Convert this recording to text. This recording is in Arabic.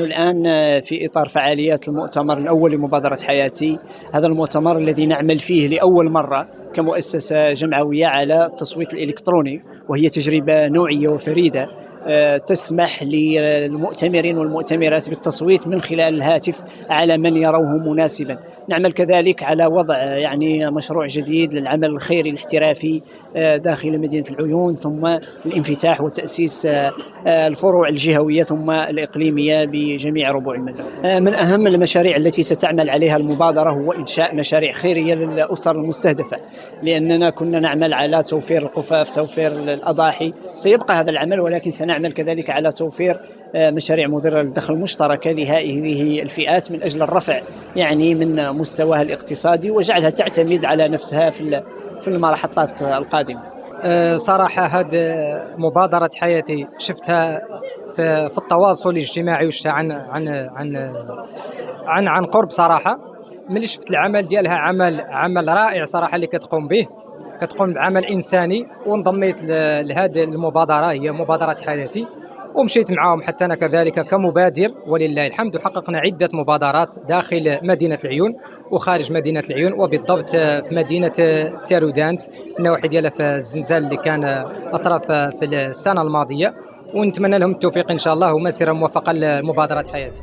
نحن الآن في إطار فعاليات المؤتمر الأول لمبادرة حياتي. هذا المؤتمر الذي نعمل فيه لأول مرة كمؤسسة جمعوية على التصويت الإلكتروني، وهي تجربة نوعية وفريدة تسمح للمؤتمرين والمؤتمرات بالتصويت من خلال الهاتف على من يروه مناسبا. نعمل كذلك على وضع مشروع جديد للعمل الخيري الاحترافي داخل مدينة العيون، ثم الانفتاح وتأسيس الفروع الجهوية ثم الإقليمية بجميع ربوع المملكة. من أهم المشاريع التي ستعمل عليها المبادرة هو إنشاء مشاريع خيرية للأسر المستهدفة، لأننا كنا نعمل على توفير القفاف، توفير الأضاحي. سيبقى هذا العمل، ولكن سنعمل كذلك على توفير مشاريع مدرة للدخل المشتركة لهذه الفئات من أجل الرفع من مستواها الاقتصادي وجعلها تعتمد على نفسها في المحطات القادمة. صراحة هذه مبادرة حياتي شفتها في التواصل الاجتماعي وشفتها عن قرب صراحة. ملي شفت العمل ديالها عمل رائع صراحة اللي كتقوم بعمل إنساني، وانضميت لهذه المبادرة، هي مبادرة حياتي، ومشيت معهم حتى أنا كذلك كمبادر ولله الحمد. وحققنا عدة مبادرات داخل مدينة العيون وخارج مدينة العيون، وبالضبط في مدينة تارودانت النواحي ديالها في الزلزال اللي كان أطراف في السنة الماضية. ونتمنى لهم التوفيق إن شاء الله ومسيرة موفقة لمبادرة حياتي.